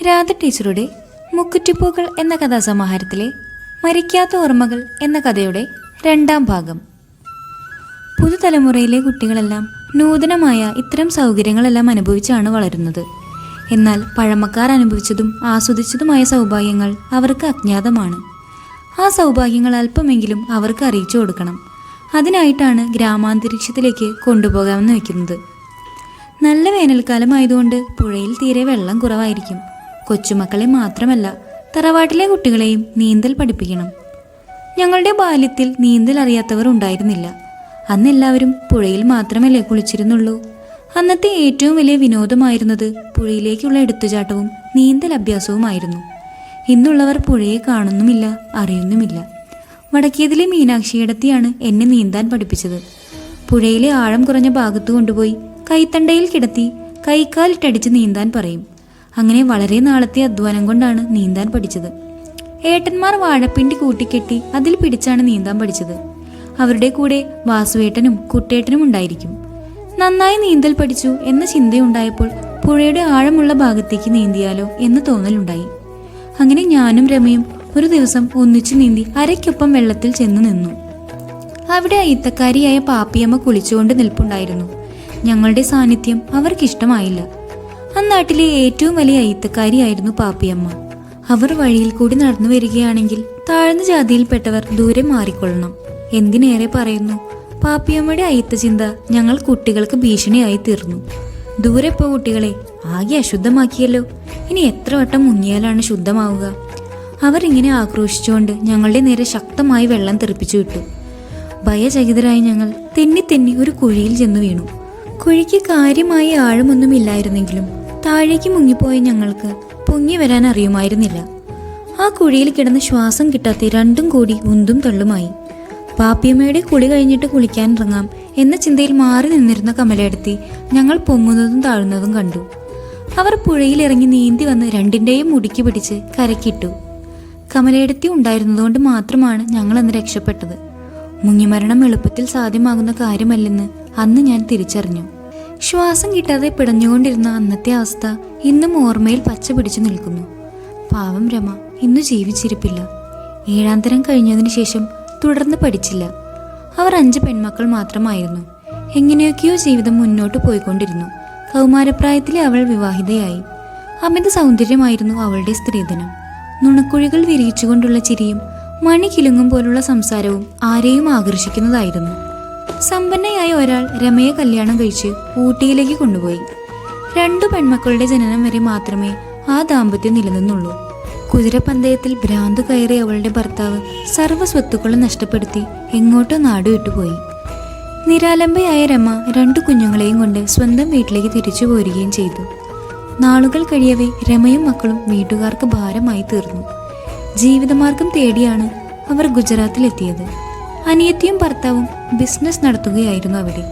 രാധ ടീച്ചറുടെ മുക്കുറ്റിപ്പൂക്കൾ എന്ന കഥാസമാഹാരത്തിലെ മരിക്കാത്ത ഓർമ്മകൾ എന്ന കഥയുടെ 2ാം ഭാഗം. പുതുതലമുറയിലെ കുട്ടികളെല്ലാം നൂതനമായ ഇത്തരം സൗകര്യങ്ങളെല്ലാം അനുഭവിച്ചാണ് വളരുന്നത്. എന്നാൽ പഴമക്കാർ അനുഭവിച്ചതും ആസ്വദിച്ചതുമായ സൗഭാഗ്യങ്ങൾ അവർക്ക് അജ്ഞാതമാണ്. ആ സൗഭാഗ്യങ്ങൾ അല്പമെങ്കിലും അവർക്ക് അറിയിച്ചു കൊടുക്കണം. അതിനായിട്ടാണ് ഗ്രാമാന്തരീക്ഷത്തിലേക്ക് കൊണ്ടുപോകാമെന്ന് വയ്ക്കുന്നത്. നല്ല വേനൽക്കാലമായതുകൊണ്ട് പുഴയിൽ തീരെ വെള്ളം കുറവായിരിക്കും. കൊച്ചുമക്കളെ മാത്രമല്ല, തറവാട്ടിലെ കുട്ടികളെയും നീന്തൽ പഠിപ്പിക്കണം. ഞങ്ങളുടെ ബാല്യത്തിൽ നീന്തൽ അറിയാത്തവർ ഉണ്ടായിരുന്നില്ല. അന്നെല്ലാവരും പുഴയിൽ മാത്രമല്ലേ കുളിച്ചിരുന്നുള്ളൂ. അന്നത്തെ ഏറ്റവും വലിയ വിനോദമായിരുന്നത് പുഴയിലേക്കുള്ള എടുത്തുചാട്ടവും നീന്തൽ അഭ്യാസവുമായിരുന്നു. ഇന്നുള്ളവർ പുഴയെ കാണുന്നുമില്ല, അറിയുന്നുമില്ല. വടക്കേതിലെ മീനാക്ഷിയിടത്തിയാണ് എന്നെ നീന്താൻ പഠിപ്പിച്ചത്. പുഴയിലെ ആഴം കുറഞ്ഞ ഭാഗത്ത് കൊണ്ടുപോയി കൈത്തണ്ടയിൽ കിടത്തി കൈക്കാലിട്ടടിച്ച് നീന്താൻ പറയും. അങ്ങനെ വളരെ നാളത്തെ അധ്വാനം കൊണ്ടാണ് നീന്താൻ പഠിച്ചത്. ഏട്ടന്മാർ വാഴപ്പിണ്ടി കൂട്ടിക്കെട്ടി അതിൽ പിടിച്ചാണ് നീന്താൻ പഠിച്ചത്. അവരുടെ കൂടെ വാസുവേട്ടനും കുട്ടേട്ടനും ഉണ്ടായിരിക്കും. നന്നായി നീന്തൽ പഠിച്ചു എന്ന ചിന്തയുണ്ടായപ്പോൾ പുഴയുടെ ആഴമുള്ള ഭാഗത്തേക്ക് നീന്തിയാലോ എന്ന് തോന്നലുണ്ടായി. അങ്ങനെ ഞാനും രമയും ഒരു ദിവസം ഒന്നിച്ചു നീന്തി അരയ്ക്കൊപ്പം വെള്ളത്തിൽ ചെന്നു നിന്നു. അവിടെ അയിത്തക്കാരിയായ പാപ്പിയമ്മ കുളിച്ചുകൊണ്ട് നിൽപ്പുണ്ടായിരുന്നു. ഞങ്ങളുടെ സാന്നിധ്യം അവർക്കിഷ്ടമായില്ല. അന്നാട്ടിലെ ഏറ്റവും വലിയ അയിത്തക്കാരിയായിരുന്നു പാപ്പിയമ്മ. അവർ വഴിയിൽ കൂടി നടന്നു വരികയാണെങ്കിൽ താഴ്ന്ന ജാതിയിൽപ്പെട്ടവർ ദൂരെ മാറിക്കൊള്ളണം. എന്തിനേറെ പറയുന്നു, പാപ്പിയമ്മയുടെ അയിത്ത ചിന്ത ഞങ്ങൾ കുട്ടികൾക്ക് ഭീഷണിയായി തീർന്നു. ദൂരെ പോ കുട്ടികളെ, ആകെ അശുദ്ധമാക്കിയല്ലോ, ഇനി എത്ര വട്ടം മുങ്ങിയാലാണ് ശുദ്ധമാവുക. അവർ ഇങ്ങനെ ആക്രോശിച്ചുകൊണ്ട് ഞങ്ങളുടെ നേരെ ശക്തമായി വെള്ളം തെറിപ്പിച്ചു വിട്ടു. ഭയചകിതരായി ഞങ്ങൾ തെന്നി തെന്നി ഒരു കുഴിയിൽ ചെന്നു വീണു. കുഴിക്ക് കാര്യമായി ആഴമൊന്നുമില്ലായിരുന്നെങ്കിലും താഴേക്ക് മുങ്ങിപ്പോയ ഞങ്ങൾക്ക് പൊങ്ങി വരാൻ അറിയുമായിരുന്നില്ല. ആ കുഴിയിൽ കിടന്ന് ശ്വാസം കിട്ടാത്ത രണ്ടും കൂടി ഉന്തും തള്ളുമായി. പാപ്പിയമ്മയുടെ കുളി കഴിഞ്ഞിട്ട് കുളിക്കാൻ ഇറങ്ങാം എന്ന ചിന്തയിൽ മാറി നിന്നിരുന്ന കമലയെടുത്തി ഞങ്ങൾ പൊങ്ങുന്നതും താഴുന്നതും കണ്ടു. അവർ പുഴയിലിറങ്ങി നീന്തി വന്ന് രണ്ടിൻ്റെയും മുടിക്ക് പിടിച്ച് കരക്കിട്ടു. കമലയെടുത്തി ഉണ്ടായിരുന്നതുകൊണ്ട് മാത്രമാണ് ഞങ്ങൾ അന്ന് രക്ഷപ്പെട്ടത്. മുങ്ങിമരണം എളുപ്പത്തിൽ സാധ്യമാകുന്ന കാര്യമല്ലെന്ന് അന്ന് ഞാൻ തിരിച്ചറിഞ്ഞു. ശ്വാസം കിട്ടാതെ പിടഞ്ഞുകൊണ്ടിരുന്ന അന്നത്തെ അവസ്ഥ ഇന്നും ഓർമ്മയിൽ പച്ച പിടിച്ചു നിൽക്കുന്നു. പാവം രമ ഇന്നു ജീവിച്ചിരിപ്പില്ല. 7ാം തരം കഴിഞ്ഞതിന് ശേഷം തുടർന്ന് പഠിച്ചില്ല. അവർ 5 പെൺമക്കൾ മാത്രമായിരുന്നു. എങ്ങനെയൊക്കെയോ ജീവിതം മുന്നോട്ട് പോയിക്കൊണ്ടിരുന്നു. കൗമാരപ്രായത്തിലെ അവൾ വിവാഹിതയായി. അമിത സൗന്ദര്യമായിരുന്നു അവളുടെ സ്ത്രീധനം. നുണക്കുഴികൾ വിരിയിച്ചുകൊണ്ടുള്ള ചിരിയും മണി കിലുങ്ങും പോലുള്ള സംസാരവും ആരെയും ആകർഷിക്കുന്നതായിരുന്നു. സമ്പന്നയായ ഒരാൾ രമയെ കല്യാണം കഴിച്ച് ഊട്ടിയിലേക്ക് കൊണ്ടുപോയി. 2 പെൺമക്കളുടെ ജനനം വരെ മാത്രമേ ആ ദാമ്പത്യം നിലനിന്നുള്ളൂ. കുതിരപ്പന്തയത്തിൽ ഭ്രാന്തു കയറിയ അവളുടെ ഭർത്താവ് സർവ്വ സ്വത്തുക്കളും നഷ്ടപ്പെടുത്തി എങ്ങോട്ടോ നാടുവിട്ടുപോയി. നിരാലംബയായ രമ 2 കുഞ്ഞുങ്ങളെയും കൊണ്ട് സ്വന്തം വീട്ടിലേക്ക് തിരിച്ചു പോരുകയും ചെയ്തു. നാളുകൾ കഴിയവേ രമയും മക്കളും വീട്ടുകാർക്ക് ഭാരമായി തീർന്നു. ജീവിതമാർഗം തേടിയാണ് അവർ ഗുജറാത്തിലെത്തിയത്. അനിയത്തിയും ഭർത്താവും ബിസിനസ് നടത്തുകയായിരുന്നു അവിടെ.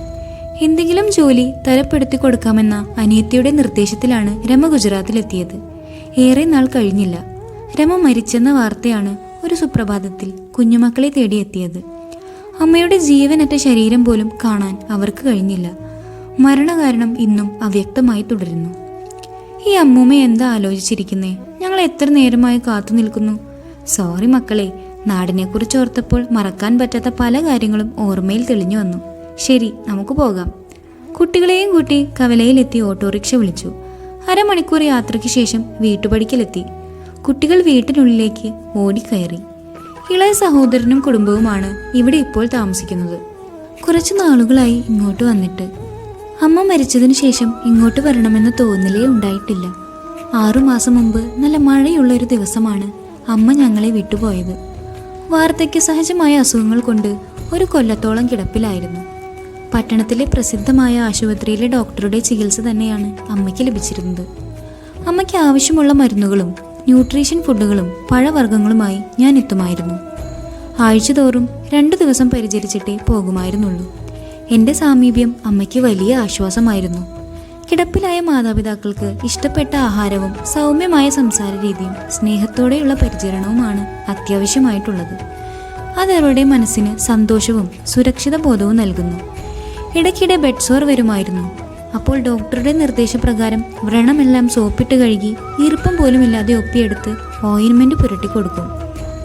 എന്തെങ്കിലും ജോലി തരപ്പെടുത്തി കൊടുക്കാമെന്ന അനിയത്തിയുടെ നിർദ്ദേശത്തിലാണ് രമ ഗുജറാത്തിലെത്തിയത്. ഏറെ നാൾ കഴിഞ്ഞില്ല, രമ മരിച്ചെന്ന വാർത്തയാണ് ഒരു സുപ്രഭാതത്തിൽ കുഞ്ഞുമക്കളെ തേടിയെത്തിയത്. അമ്മയുടെ ജീവനറ്റ ശരീരം പോലും കാണാൻ അവർക്ക് കഴിഞ്ഞില്ല. മരണകാരണം ഇന്നും അവ്യക്തമായി തുടരുന്നു. ഈ അമ്മൂമ്മ എന്താ ആലോചിച്ചിരിക്കുന്നേ? ഞങ്ങൾ എത്ര നേരമായി കാത്തു നിൽക്കുന്നു. സോറി മക്കളെ, നാടിനെക്കുറിച്ച് ഓർത്തപ്പോൾ മറക്കാൻ പറ്റാത്ത പല കാര്യങ്ങളും ഓർമ്മയിൽ തെളിഞ്ഞു വന്നു. ശരി, നമുക്ക് പോകാം. കുട്ടികളെയും കൂട്ടി കവലയിലെത്തി ഓട്ടോറിക്ഷ വിളിച്ചു. 1/2 മണിക്കൂർ യാത്രയ്ക്ക് ശേഷം വീട്ടുപടിക്കലെത്തി. കുട്ടികൾ വീട്ടിനുള്ളിലേക്ക് ഓടിക്കയറി. ഇളയ സഹോദരനും കുടുംബവുമാണ് ഇവിടെ ഇപ്പോൾ താമസിക്കുന്നത്. കുറച്ചു നാളുകളായി ഇങ്ങോട്ട് വന്നിട്ട്. അമ്മ മരിച്ചതിനു ശേഷം ഇങ്ങോട്ട് വരണമെന്ന തോന്നലേ ഉണ്ടായിട്ടില്ല. 6 മാസം മുമ്പ് നല്ല മഴയുള്ള ഒരു ദിവസമാണ് അമ്മ ഞങ്ങളെ വിട്ടുപോയത്. വാർദ്ധക്യ സഹജമായ അസുഖങ്ങൾ കൊണ്ട് 1 കൊല്ലത്തോളം കിടപ്പിലായിരുന്നു. പട്ടണത്തിലെ പ്രസിദ്ധമായ ആശുപത്രിയിലെ ഡോക്ടറുടെ ചികിത്സ തന്നെയാണ് അമ്മയ്ക്ക് ലഭിച്ചിരുന്നത്. അമ്മയ്ക്ക് ആവശ്യമുള്ള മരുന്നുകളും ന്യൂട്രീഷൻ ഫുഡുകളും പഴവർഗ്ഗങ്ങളുമായി ഞാൻ എത്തുമായിരുന്നു. ആഴ്ചതോറും 2 ദിവസം പരിചരിച്ചിട്ടേ പോകുമായിരുന്നുള്ളൂ. എൻ്റെ സാമീപ്യം അമ്മയ്ക്ക് വലിയ ആശ്വാസമായിരുന്നു. കിടപ്പിലായ മാതാപിതാക്കൾക്ക് ഇഷ്ടപ്പെട്ട ആഹാരവും സൗമ്യമായ സംസാര രീതിയും സ്നേഹത്തോടെയുള്ള പരിചരണവുമാണ് അത്യാവശ്യമായിട്ടുള്ളത്. അതവരുടെ മനസ്സിന് സന്തോഷവും സുരക്ഷിത ബോധവും നൽകുന്നു. ഇടയ്ക്കിടെ ബെഡ് സോർ വരുമായിരുന്നു. അപ്പോൾ ഡോക്ടറുടെ നിർദ്ദേശപ്രകാരം വ്രണമെല്ലാം സോപ്പിട്ട് കഴുകി ഈർപ്പം പോലും ഇല്ലാതെ ഒപ്പിയെടുത്ത് ഓയിൻമെന്റ് പുരട്ടി കൊടുക്കും.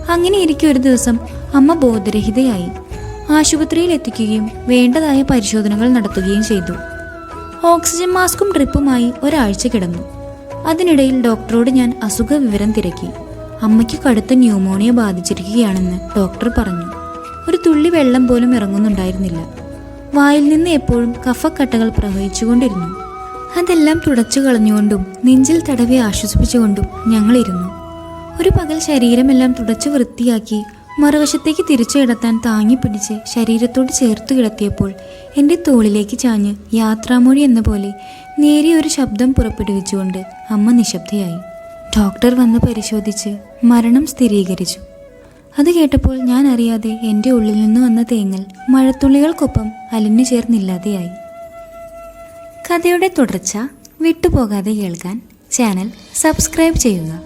അങ്ങനെ ഇരിക്കെ ഒരു ദിവസം അമ്മ ബോധരഹിതയായി. ആശുപത്രിയിൽ എത്തിക്കുകയും വേണ്ടതായ പരിശോധനകൾ നടത്തുകയും ചെയ്തു. ഓക്സിജൻ മാസ്കും ഡ്രിപ്പുമായി ഒരാഴ്ച കിടന്നു. അതിനിടയിൽ ഡോക്ടറോട് ഞാൻ അസുഖ വിവരം തിരക്കി. അമ്മയ്ക്ക് കടുത്ത ന്യൂമോണിയ ബാധിച്ചിരിക്കുകയാണെന്ന് ഡോക്ടർ പറഞ്ഞു. ഒരു തുള്ളി വെള്ളം പോലും ഇറങ്ങുന്നുണ്ടായിരുന്നില്ല. വായിൽ നിന്ന് എപ്പോഴും കഫക്കട്ടകൾ പ്രവഹിച്ചുകൊണ്ടിരുന്നു. അതെല്ലാം തുടച്ചു കളഞ്ഞുകൊണ്ടും നെഞ്ചിൽ തടവി ആശ്വസിപ്പിച്ചുകൊണ്ടും ഞങ്ങളിരുന്നു. ഒരു പകൽ ശരീരമെല്ലാം തുടച്ചു വൃത്തിയാക്കി മറുവശത്തേക്ക് തിരിച്ചു കിടത്താൻ താങ്ങി പിടിച്ച് ശരീരത്തോട് ചേർത്ത് കിടത്തിയപ്പോൾ എൻ്റെ തോളിലേക്ക് ചാഞ്ഞ് യാത്രാമൊഴി എന്ന പോലെ നേരിയ ഒരു ശബ്ദം പുറപ്പെടുവിച്ചുകൊണ്ട് അമ്മ നിശബ്ദയായി. ഡോക്ടർ വന്ന് പരിശോധിച്ച് മരണം സ്ഥിരീകരിച്ചു. അത് കേട്ടപ്പോൾ ഞാൻ അറിയാതെ എൻ്റെ ഉള്ളിൽ നിന്ന് വന്ന തേങ്ങൽ മഴത്തുള്ളികൾക്കൊപ്പം അലിഞ്ഞു ചേർന്നില്ലാതെയായി. കഥയുടെ തുടർച്ച വിട്ടുപോകാതെ കേൾക്കാൻ ചാനൽ സബ്സ്ക്രൈബ് ചെയ്യുക.